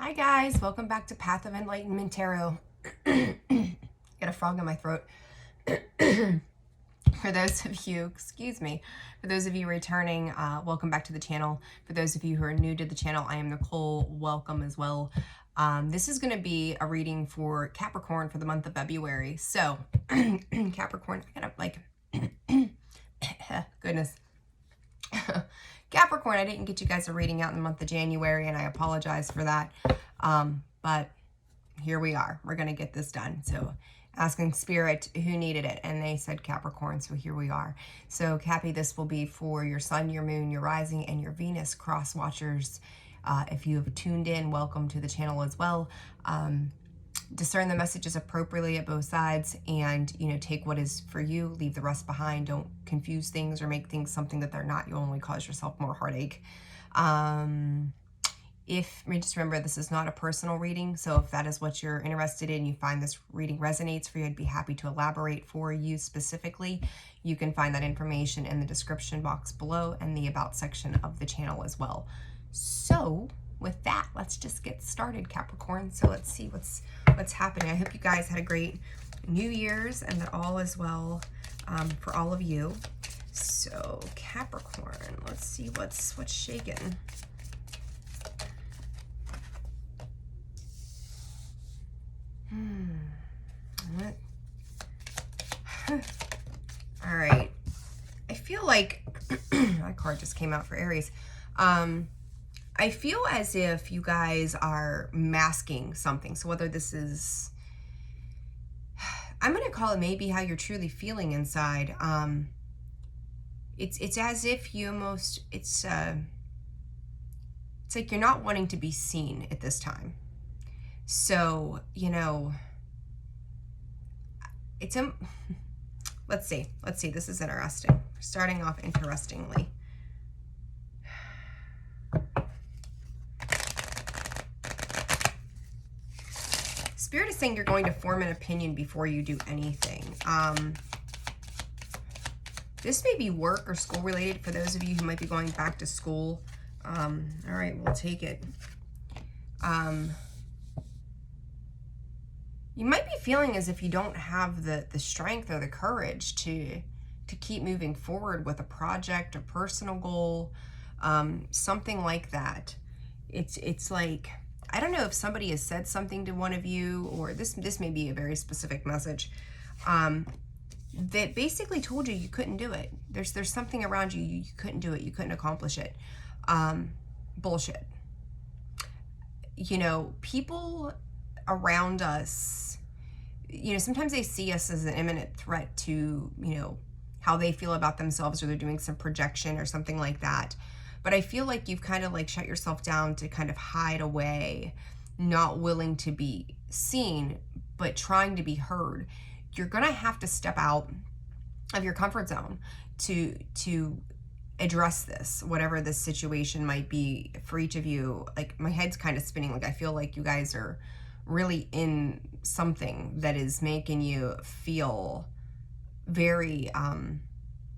Hi guys, welcome back to Path of Enlightenment Tarot. Got a frog in my throat. For those of you, for those of you returning, welcome back to the channel. For those of you who are new to the channel, I am Nicole, welcome as well. This is going to be a reading for Capricorn for the month of February. So, Capricorn, I gotta like, goodness. Capricorn, I didn't get you guys a reading out in the month of January, and I apologize for that. But here we are. We're going to get this done. So asking Spirit who needed it, and they said Capricorn, so here we are. So Cappy, this will be for your Sun, your Moon, your Rising, and your Venus cross watchers. If you have tuned in, welcome to the channel as well. Discern the messages appropriately at both sides, and take what is for you, leave the rest behind. Don't confuse things or make things something that they're not. You'll only cause yourself more heartache. Just remember, this is not a personal reading, so if that is what you're interested in, you find this reading resonates for you, I'd be happy to elaborate for you specifically. You can find that information in the description box below and the about section of the channel as well. So with that, let's just get started, Capricorn. So let's see what's happening. I hope you guys had a great New Year's and that all is well for all of you. So Capricorn, let's see what's shaking. What? All right. I feel like my card just came out for Aries. I feel as if you guys are masking something. So whether this is, I'm going to call it maybe how you're truly feeling inside. It's as if you almost, it's like you're not wanting to be seen at this time. So, it's let's see, this is interesting. Starting off interestingly. Spirit is saying you're going to form an opinion before you do anything. This may be work or school related for those of you who might be going back to school. All right, we'll take it. You might be feeling as if you don't have the strength or the courage to keep moving forward with a project, a personal goal, something like that. It's like, I don't know if somebody has said something to one of you, or this may be a very specific message, that basically told you couldn't do it. There's something around you, you couldn't do it, you couldn't accomplish it. Bullshit. People around us, sometimes they see us as an imminent threat to, how they feel about themselves, or they're doing some projection or something like that. But I feel like you've kind of like shut yourself down to kind of hide away, not willing to be seen, but trying to be heard. You're going to have to step out of your comfort zone to address this, whatever this situation might be for each of you. Like, my head's kind of spinning. Like, I feel like you guys are really in something that is making you feel very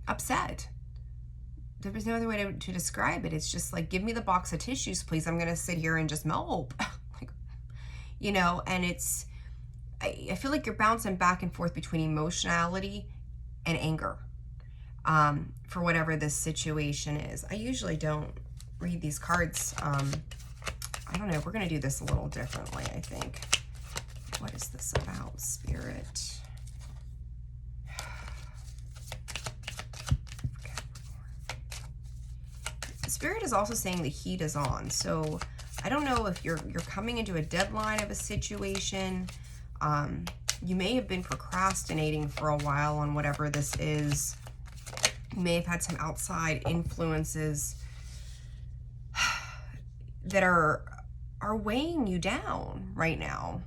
upset. There was no other way to describe it. It's just like, give me the box of tissues, please. I'm gonna sit here and just mope. And it's, I feel like you're bouncing back and forth between emotionality and anger for whatever this situation is. I usually don't read these cards. I don't know, we're gonna do this a little differently, I think. What is this about, Spirit? Spirit is also saying the heat is on. So I don't know if you're coming into a deadline of a situation. You may have been procrastinating for a while on whatever this is. You may have had some outside influences that are weighing you down right now.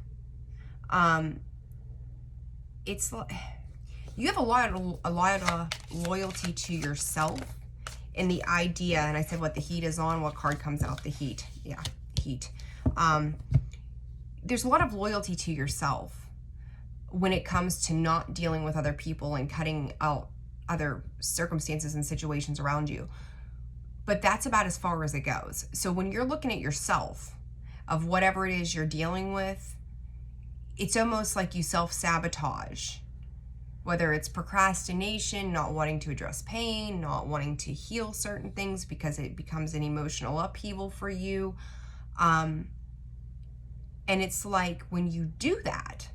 It's like you have a lot of loyalty to yourself in the idea, and I said what the heat is on, what card comes out? The heat. Yeah, heat. There's a lot of loyalty to yourself when it comes to not dealing with other people and cutting out other circumstances and situations around you. But that's about as far as it goes. So when you're looking at yourself, of whatever it is you're dealing with, it's almost like you self-sabotage. Whether it's procrastination, not wanting to address pain, not wanting to heal certain things because it becomes an emotional upheaval for you. And it's like when you do that,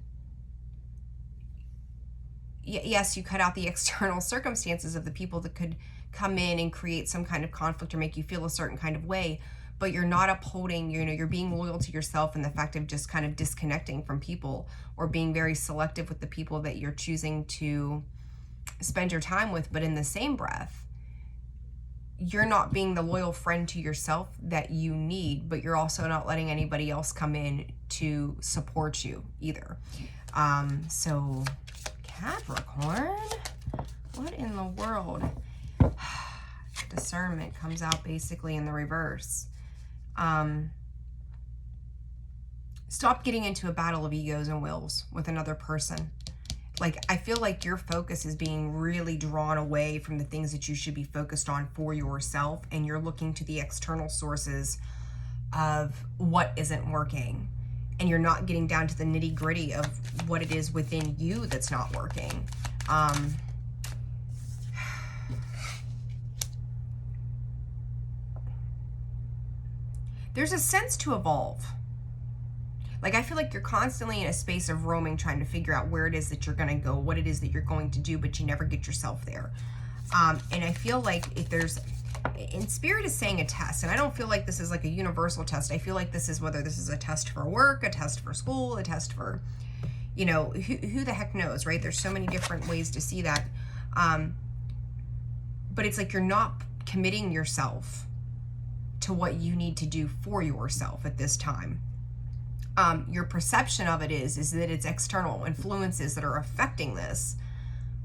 yes, you cut out the external circumstances of the people that could come in and create some kind of conflict or make you feel a certain kind of way, but you're not upholding, you're being loyal to yourself, and the fact of just kind of disconnecting from people or being very selective with the people that you're choosing to spend your time with. But in the same breath, you're not being the loyal friend to yourself that you need, but you're also not letting anybody else come in to support you either. So Capricorn, what in the world? Discernment comes out basically in the reverse. Stop getting into a battle of egos and wills with another person. Like, I feel like your focus is being really drawn away from the things that you should be focused on for yourself, and you're looking to the external sources of what isn't working, and you're not getting down to the nitty gritty of what it is within you that's not working. There's a sense to evolve. Like, I feel like you're constantly in a space of roaming, trying to figure out where it is that you're going to go, what it is that you're going to do, but you never get yourself there. And I feel like if there's, in Spirit is saying a test, and I don't feel like this is like a universal test. I feel like this is whether this is a test for work, a test for school, a test for, who the heck knows, right? There's so many different ways to see that. But it's like you're not committing yourself to what you need to do for yourself at this time. Your perception of it is that it's external influences that are affecting this,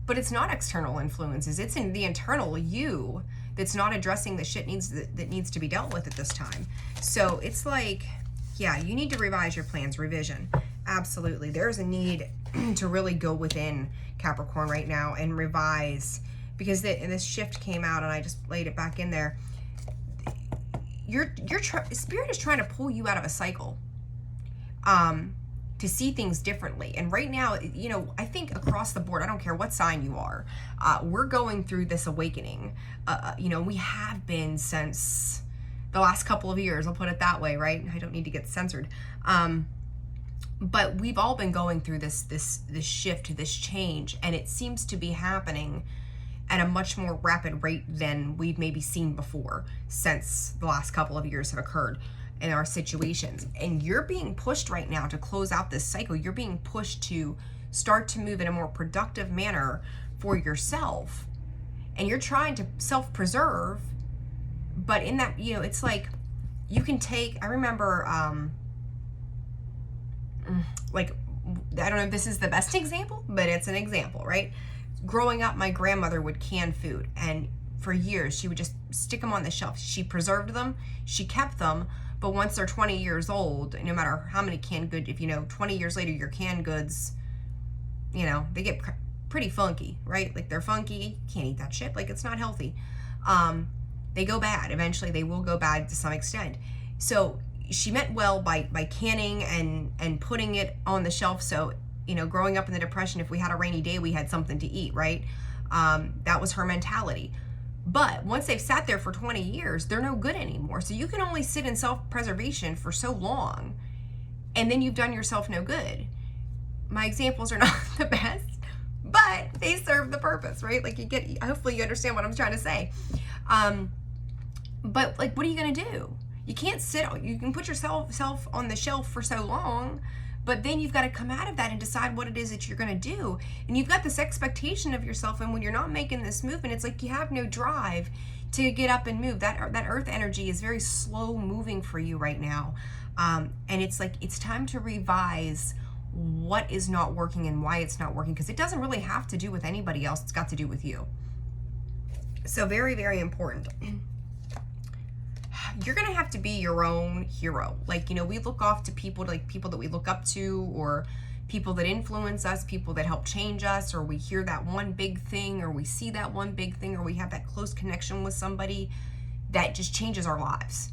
but it's not external influences. It's in the internal you that's not addressing the shit that needs to be dealt with at this time. So it's like, yeah, you need to revise your plans. Revision, absolutely. There's a need to really go within, Capricorn, right now and revise, because this shift came out and I just laid it back in there. Spirit is trying to pull you out of a cycle, to see things differently. And right now, I think across the board, I don't care what sign you are, we're going through this awakening. We have been since the last couple of years, I'll put it that way, right? I don't need to get censored. But we've all been going through this shift, this change, and it seems to be happening at a much more rapid rate than we've maybe seen before since the last couple of years have occurred in our situations. And you're being pushed right now to close out this cycle. You're being pushed to start to move in a more productive manner for yourself. And you're trying to self-preserve, but in that, it's like you can take, I remember, like, I don't know if this is the best example, but it's an example, right? Growing up, my grandmother would can food, and for years she would just stick them on the shelf. She preserved them, she kept them, but once they're 20 years old, no matter how many canned goods, if 20 years later your canned goods, they get pretty funky, right? Like, they're funky, can't eat that shit, like, it's not healthy. They go bad. Eventually they will go bad to some extent. So she meant well by canning and putting it on the shelf. So growing up in the Depression, if we had a rainy day, we had something to eat, right? That was her mentality. But once they've sat there for 20 years, they're no good anymore. So you can only sit in self-preservation for so long, and then you've done yourself no good. My examples are not the best, but they serve the purpose, right? Like, hopefully you understand what I'm trying to say. But like, what are you going to do? You can't you can put yourself on the shelf for so long, but then you've got to come out of that and decide what it is that you're going to do. And you've got this expectation of yourself, and when you're not making this movement, it's like you have no drive to get up and move. That earth energy is very slow moving for you right now. And it's like, it's time to revise what is not working and why it's not working, because it doesn't really have to do with anybody else. It's got to do with you. So very, very important. You're going to have to be your own hero. Like, we look off to people, like people that we look up to, or people that influence us, people that help change us, or we hear that one big thing, or we see that one big thing, or we have that close connection with somebody that just changes our lives.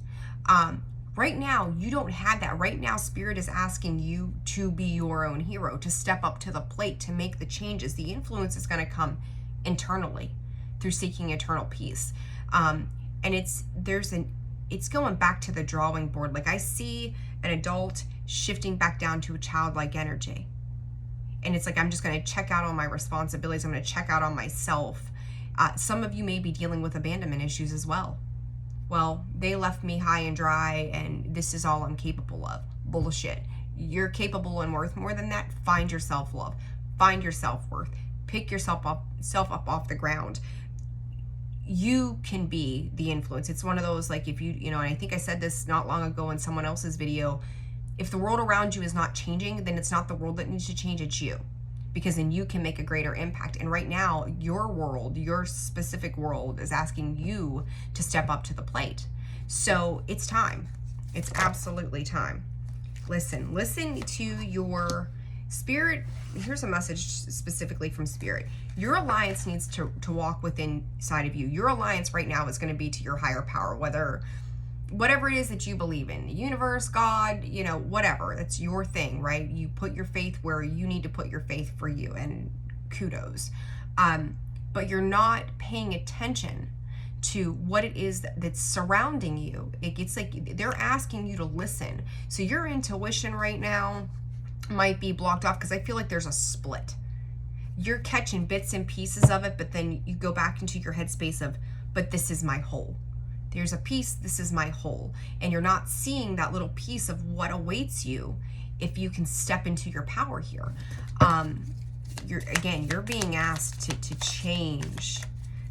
Right now, you don't have that. Right now, Spirit is asking you to be your own hero, to step up to the plate, to make the changes. The influence is going to come internally through seeking eternal peace. And it's going back to the drawing board. Like, I see an adult shifting back down to a childlike energy. And it's like, I'm just going to check out on my responsibilities. I'm going to check out on myself. Some of you may be dealing with abandonment issues as well. Well, they left me high and dry, and this is all I'm capable of. Bullshit. You're capable and worth more than that. Find your self-love. Find your self-worth. Pick yourself up off the ground. You can be the influence. It's one of those, like, if you know, and I think I said this not long ago in someone else's video, if the world around you is not changing, then it's not the world that needs to change, it's you. Because then you can make a greater impact. And right now, your world, your specific world, is asking you to step up to the plate. So it's time. It's absolutely time. Listen to your spirit. Here's a message specifically from Spirit. Your alliance needs to walk within inside of you. Your alliance right now is going to be to your higher power, whatever it is that you believe in, the universe, God, you know, whatever. That's your thing, right? You put your faith where you need to put your faith for you, and kudos. But you're not paying attention to what it is that's surrounding you. It's like they're asking you to listen. So your intuition right now might be blocked off, because I feel like there's a split. You're catching bits and pieces of it, but then you go back into your headspace of, but this is my whole. There's a piece, this is my whole. And you're not seeing that little piece of what awaits you if you can step into your power here. You're being asked to change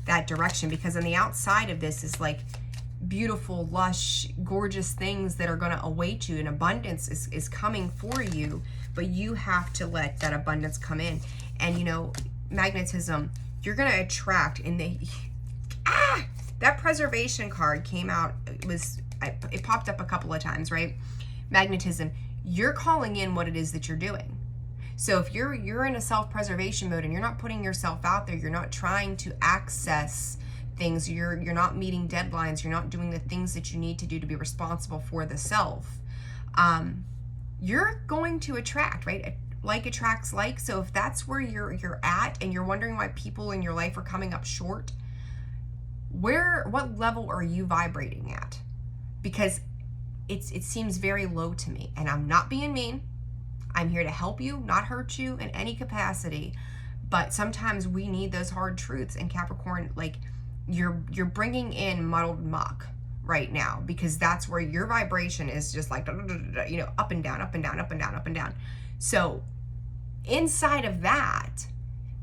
that direction, because on the outside of this is like beautiful, lush, gorgeous things that are going to await you, and abundance is coming for you, but you have to let that abundance come in. And, you know, magnetism, you're going to attract, and that preservation card came out, it popped up a couple of times, right? Magnetism, you're calling in what it is that you're doing. So if you're in a self-preservation mode and you're not putting yourself out there, you're not trying to access things, you're not meeting deadlines, you're not doing the things that you need to do to be responsible for the self, you're going to attract, right? Like attracts like. So if that's where you're at, and you're wondering why people in your life are coming up short, what level are you vibrating at? Because it seems very low to me, and I'm not being mean. I'm here to help you, not hurt you in any capacity. But sometimes we need those hard truths. And Capricorn, like, you're bringing in muddled muck right now, because that's where your vibration is just like, you know, up and down, up and down, up and down, up and down. So inside of that,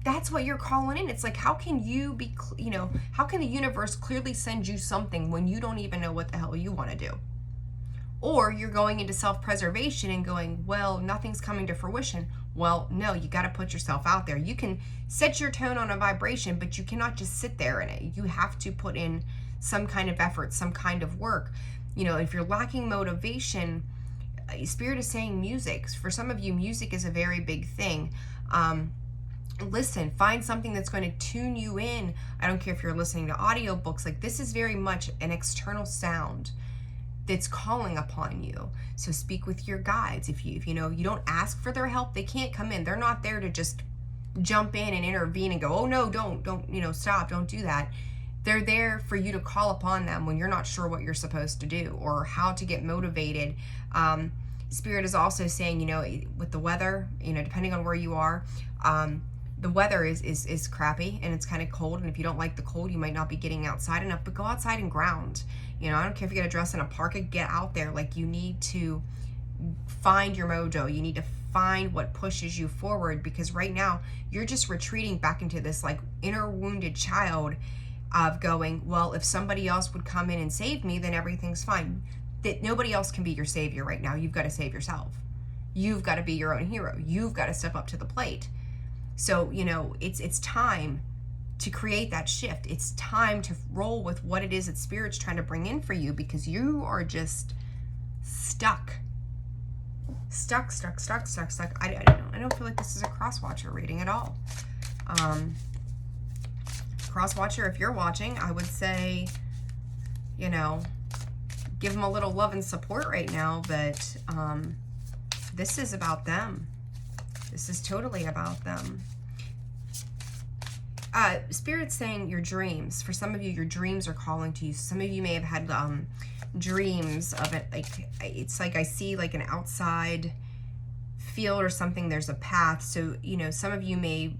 that's what you're calling in. It's like, how can you be, you know, how can the universe clearly send you something when you don't even know what the hell you want to do? Or you're going into self-preservation and going, well, nothing's coming to fruition. Well, no, you got to put yourself out there. You can set your tone on a vibration, but you cannot just sit there in it. You have to put in some kind of effort, some kind of work. You know, if you're lacking motivation, Spirit is saying music. For some of you, music is a very big thing. Listen, find something that's going to tune you in. I don't care if you're listening to audiobooks. Like, this is very much an external sound that's calling upon you. So speak with your guides. If you know, you don't ask for their help, they can't come in. They're not there to just jump in and intervene and go, oh no, don't, you know, stop, don't do that. They're there for you to call upon them when you're not sure what you're supposed to do or how to get motivated. Spirit is also saying, you know, with the weather, you know, depending on where you are, the weather is crappy and it's kind of cold. And if you don't like the cold, you might not be getting outside enough, but go outside and ground. You know, I don't care if you get a dress in a parka, get out there. Like, you need to find your mojo. You need to find what pushes you forward, because right now you're just retreating back into this like inner wounded child of going, well, if somebody else would come in and save me, then everything's fine. That nobody else can be your savior right now. You've got to save yourself. You've got to be your own hero. You've got to step up to the plate. So, you know, it's time to create that shift. It's time to roll with what it is that Spirit's trying to bring in for you, because you are just stuck. I don't feel like this is a cross-watcher reading at all. Cross-watcher, if you're watching, I would say, you know, give them a little love and support right now, but this is about them. This is totally about them. Spirit's saying your dreams. For some of you, your dreams are calling to you. Some of you may have had dreams of it. Like, it's like I see like an outside field or something. There's a path. So, you know, some of you may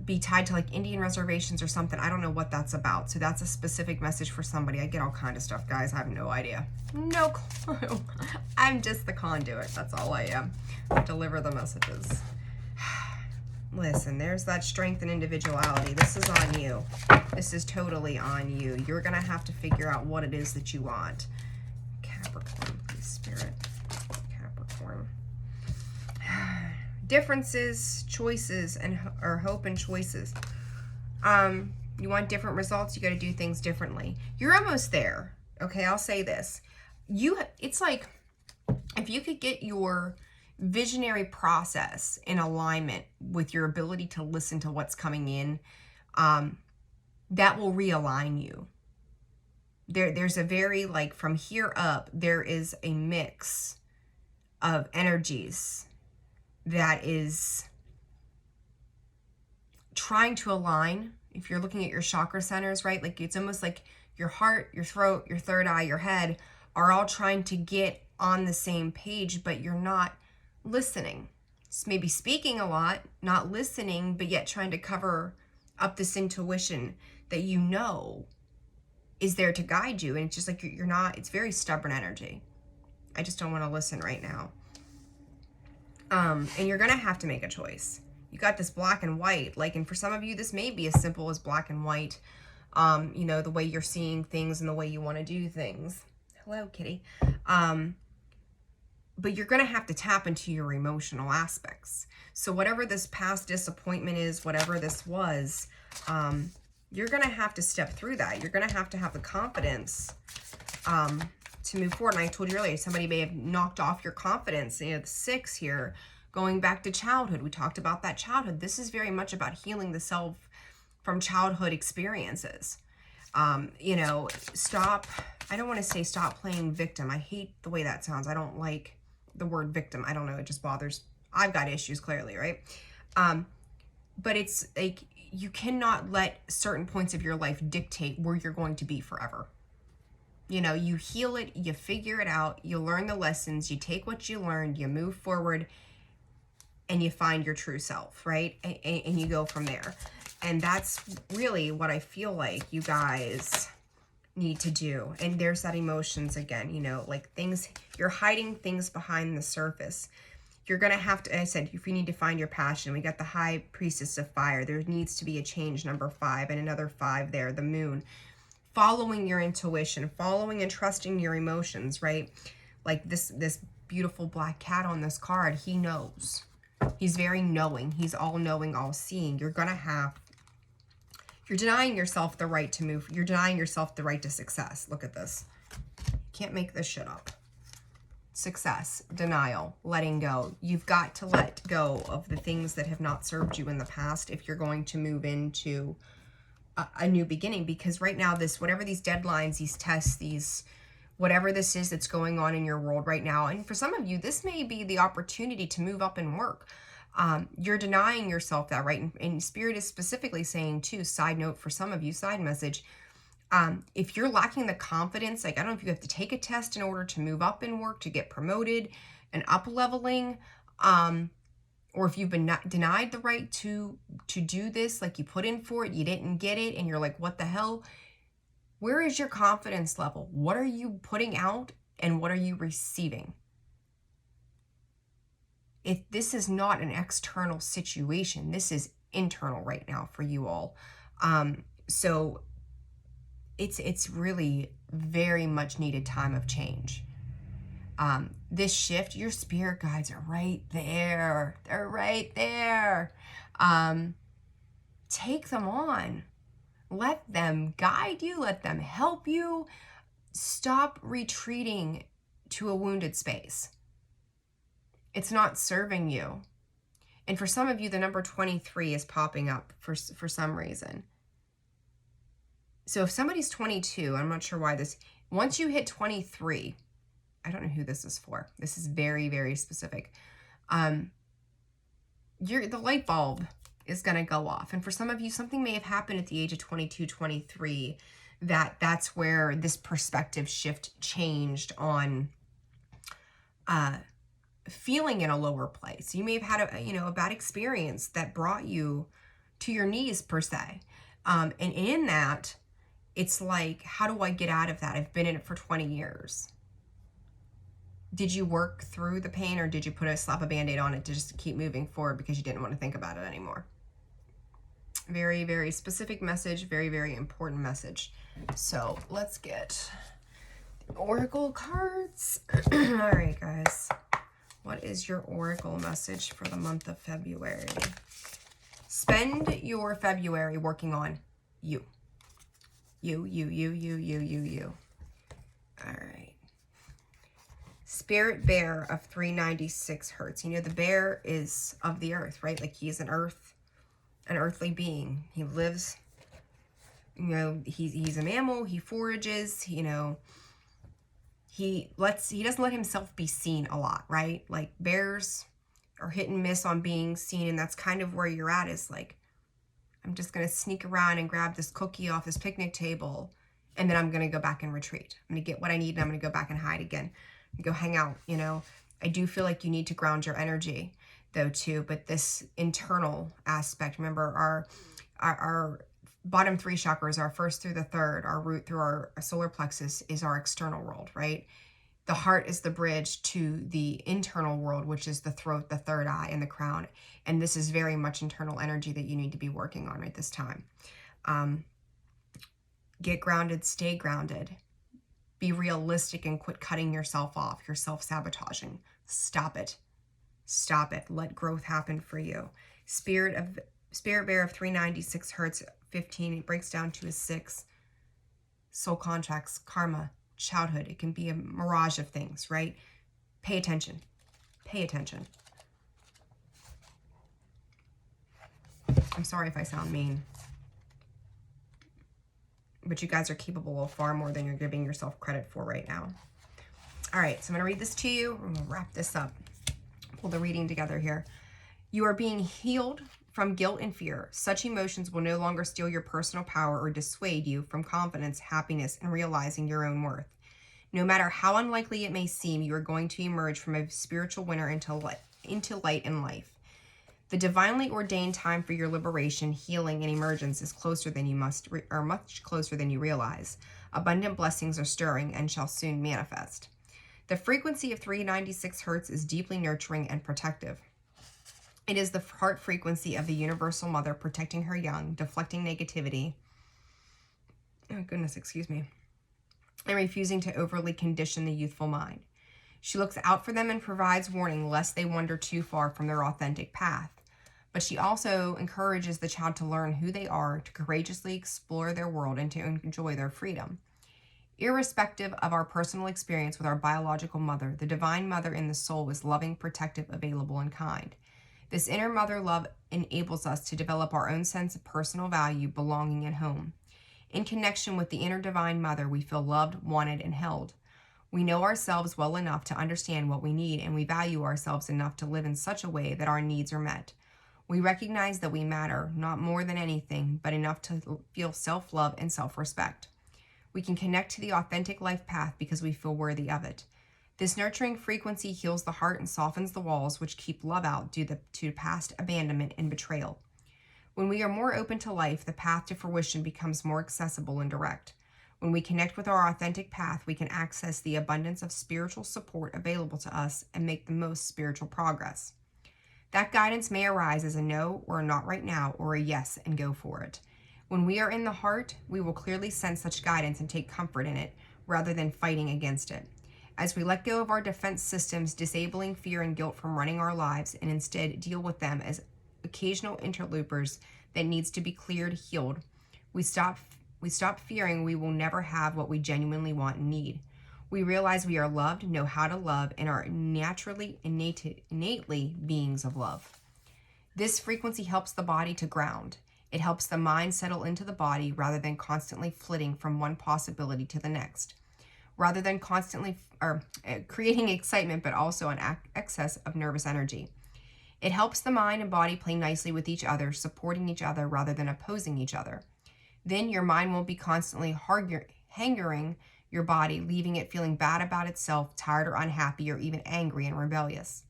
be tied to like Indian reservations or something. I don't know what that's about. So that's a specific message for somebody. I get all kind of stuff, guys. I have no idea. No clue. I'm just the conduit. That's all I am. I deliver the messages. Listen, there's that strength and individuality. This is on you. This is totally on you. You're going to have to figure out what it is that you want. Capricorn, please, Spirit. Capricorn. Differences, choices, or hope and choices. You want different results, you got to do things differently. You're almost there. Okay, I'll say this. It's like if you could get your visionary process in alignment with your ability to listen to what's coming in, that will realign you. There's a very, like, from here up, there is a mix of energies that is trying to align. If you're looking at your chakra centers, right? Like, it's almost like your heart, your throat, your third eye, your head are all trying to get on the same page, but you're not listening. It's maybe speaking a lot, not listening, but yet trying to cover up this intuition that you know is there to guide you. And it's just like you're not, it's very stubborn energy. I just don't want to listen right now. And you're going to have to make a choice. You got this black and white, like, and for some of you, this may be as simple as black and white. You know, the way you're seeing things and the way you want to do things. Hello, kitty. But you're going to have to tap into your emotional aspects. So whatever this past disappointment is, whatever this was, you're going to have to step through that. You're going to have the confidence to move forward. And I told you earlier, somebody may have knocked off your confidence. You know, the 6 here, going back to childhood. We talked about that childhood. This is very much about healing the self from childhood experiences. You know, I don't want to say stop playing victim. I hate the way that sounds. I don't like the word victim. I don't know. It just bothers. I've got issues, clearly, right? But it's like you cannot let certain points of your life dictate where you're going to be forever. You know, you heal it, you figure it out, you learn the lessons, you take what you learned, you move forward, and you find your true self, right? And you go from there. And that's really what I feel like you guys need to do. And there's that emotions again, you know, like things, you're hiding things behind the surface. You're going to have to, I said, if you need to find your passion, we got the High Priestess of Fire. There needs to be a change, number 5, and another 5 there, the Moon. Following your intuition, following and trusting your emotions, right? Like this beautiful black cat on this card, he knows. He's very knowing. He's all knowing, all seeing. You're denying yourself the right to move. You're denying yourself the right to success. Look at this. Can't make this shit up. Success, denial, letting go. You've got to let go of the things that have not served you in the past if you're going to move into a new beginning. Because right now, whatever these deadlines, these tests, whatever this is that's going on in your world right now, and for some of you, this may be the opportunity to move up in work. You're denying yourself that, right? And Spirit is specifically saying too, side note for some of you, side message, if you're lacking the confidence, like, I don't know if you have to take a test in order to move up in work, to get promoted and up leveling, or if you've been denied the right to do this, like you put in for it, you didn't get it, and you're like, what the hell? Where is your confidence level? What are you putting out and what are you receiving? If this is not an external situation, this is internal right now for you all. So it's really very much needed time of change. This shift, your spirit guides are right there. They're right there. Take them on. Let them guide you. Let them help you. Stop retreating to a wounded space. It's not serving you. And for some of you, the number 23 is popping up for some reason. So if somebody's 22, I'm not sure why this, once you hit 23, I don't know who this is for. This is very, very specific. The light bulb is going to go off. And for some of you, something may have happened at the age of 22, 23, that's where this perspective shift changed on feeling in a lower place. You may have had a bad experience that brought you to your knees per se. And in that, it's like, how do I get out of that? I've been in it for 20 years. Did you work through the pain, or did you slap a Band-Aid on it to just keep moving forward because you didn't want to think about it anymore? Very, very specific message, very, very important message. So let's get the Oracle cards. All right, guys. What is your Oracle message for the month of February? Spend your February working on you. You. All right. Spirit bear of 396 hertz. You know, the bear is of the earth, right? Like he's an earthly being. He lives, he's a mammal. He forages, he doesn't let himself be seen a lot, right? Like bears are hit and miss on being seen. And that's kind of where you're at, is like, I'm just going to sneak around and grab this cookie off this picnic table. And then I'm going to go back and retreat. I'm going to get what I need, and I'm going to go back and hide again. Go hang out. I do feel like you need to ground your energy though too, but this internal aspect, remember our bottom 3 chakras, our first through the third, our root through our solar plexus, is our external world, right? The heart is the bridge to the internal world, which is the throat, the third eye, and the crown. And this is very much internal energy that you need to be working on right this time. Get grounded, stay grounded. Be realistic and quit cutting yourself off. You're self-sabotaging. Stop it. Stop it. Let growth happen for you. Spirit bear of 396 hertz, 15. It breaks down to a 6. Soul contracts, karma, childhood. It can be a mirage of things, right? Pay attention. Pay attention. I'm sorry if I sound mean, but you guys are capable of far more than you're giving yourself credit for right now. All right, so I'm going to read this to you. I'm going to wrap this up. Pull the reading together here. You are being healed from guilt and fear. Such emotions will no longer steal your personal power or dissuade you from confidence, happiness, and realizing your own worth. No matter how unlikely it may seem, you are going to emerge from a spiritual winter into light and life. The divinely ordained time for your liberation, healing, and emergence is closer than you much closer than you realize. Abundant blessings are stirring and shall soon manifest. The frequency of 396 hertz is deeply nurturing and protective. It is the heart frequency of the universal mother protecting her young, deflecting negativity. Oh goodness, excuse me. And refusing to overly condition the youthful mind. She looks out for them and provides warning lest they wander too far from their authentic path. But she also encourages the child to learn who they are, to courageously explore their world, and to enjoy their freedom. Irrespective of our personal experience with our biological mother, the divine mother in the soul is loving, protective, available, and kind. This inner mother love enables us to develop our own sense of personal value, belonging, and home. In connection with the inner divine mother, we feel loved, wanted, and held. We know ourselves well enough to understand what we need, and we value ourselves enough to live in such a way that our needs are met. We recognize that we matter, not more than anything, but enough to feel self-love and self-respect. We can connect to the authentic life path because we feel worthy of it. This nurturing frequency heals the heart and softens the walls which keep love out due to past abandonment and betrayal. When we are more open to life, the path to fruition becomes more accessible and direct. When we connect with our authentic path, we can access the abundance of spiritual support available to us and make the most spiritual progress. That guidance may arise as a no or a not right now, or a yes and go for it. When we are in the heart, we will clearly sense such guidance and take comfort in it rather than fighting against it. As we let go of our defense systems, disabling fear and guilt from running our lives, and instead deal with them as occasional interlopers that needs to be cleared, healed, we stop fearing we will never have what we genuinely want and need. We realize we are loved, know how to love, and are innately beings of love. This frequency helps the body to ground. It helps the mind settle into the body rather than constantly flitting from one possibility to the next. Rather than constantly creating excitement, but also an excess of nervous energy. It helps the mind and body play nicely with each other, supporting each other rather than opposing each other. Then your mind won't be constantly hangering your body, leaving it feeling bad about itself, tired or unhappy, or even angry and rebellious.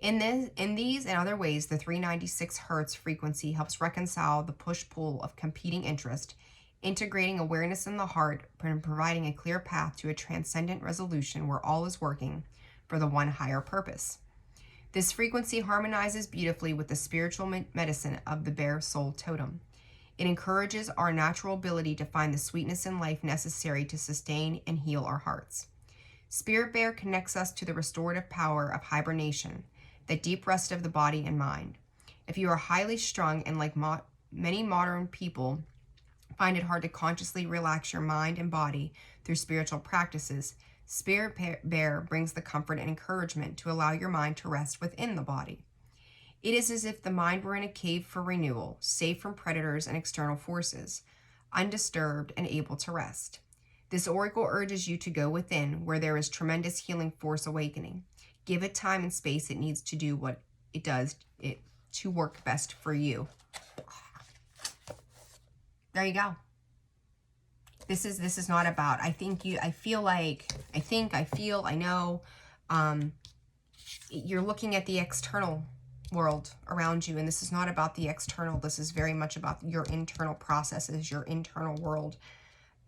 In these and other ways, the 396 hertz frequency helps reconcile the push-pull of competing interest, integrating awareness in the heart and providing a clear path to a transcendent resolution where all is working for the one higher purpose. This frequency harmonizes beautifully with the spiritual medicine of the bear soul totem. It encourages our natural ability to find the sweetness in life necessary to sustain and heal our hearts. Spirit Bear connects us to the restorative power of hibernation, the deep rest of the body and mind. If you are highly strung and like many modern people find it hard to consciously relax your mind and body through spiritual practices, Spirit Bear brings the comfort and encouragement to allow your mind to rest within the body. It is as if the mind were in a cave for renewal, safe from predators and external forces, undisturbed and able to rest. This oracle urges you to go within, where there is tremendous healing force awakening. Give it time and space it needs to do what it does to work best for you. There you go. This is not about, I know, you're looking at the external world around you, and this is not about the external. This is very much about your internal processes, your internal world,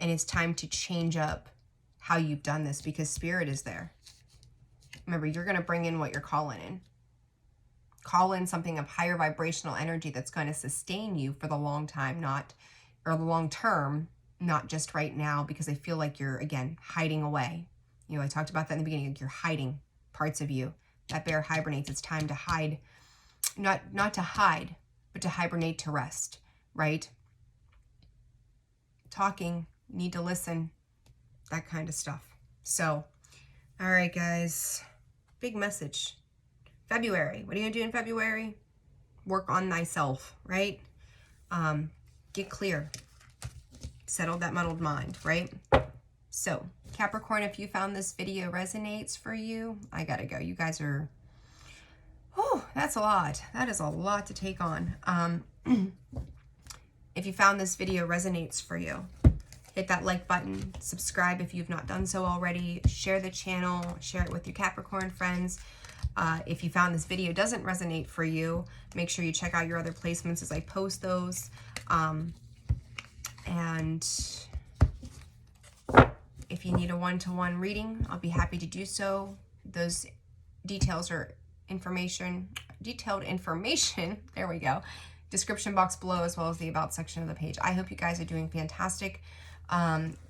and it's time to change up how you've done this, because Spirit is there. Remember, you're going to bring in what you're calling in. Call in something of higher vibrational energy that's going to sustain you for the long time, the long term, not just right now, because I feel like you're, again, hiding away. You know, I talked about that in the beginning, like you're hiding parts of you. That bear hibernates. It's time to hide. Not to hide, but to hibernate, to rest, right? Talking, need to listen, that kind of stuff. So, all right, guys, big message. February, what are you gonna do in February? Work on thyself, right? Get clear, settle that muddled mind, right? So, Capricorn, if you found this video resonates for you, I gotta go. You guys are, oh, that's a lot. That is a lot to take on. If you found this video resonates for you, hit that like button, subscribe if you've not done so already, share the channel, share it with your Capricorn friends. If you found this video doesn't resonate for you, make sure you check out your other placements as I post those. And if you need a one-to-one reading, I'll be happy to do so. Those details are detailed information, there we go, description box below, as well as the about section of the page. I hope you guys are doing fantastic.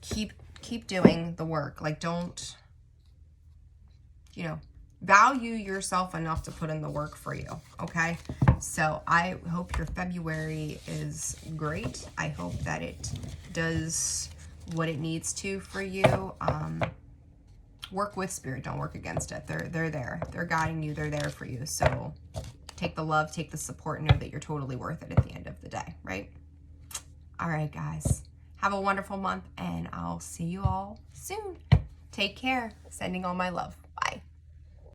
Keep doing the work. Like, don't, value yourself enough to put in the work for you, okay? So I hope your February is great. I hope that it does what it needs to for you. Work with Spirit, don't work against it. They're there. They're guiding you. They're there for you. So take the love, take the support, and know that you're totally worth it at the end of the day, right? All right, guys. Have a wonderful month, and I'll see you all soon. Take care. Sending all my love.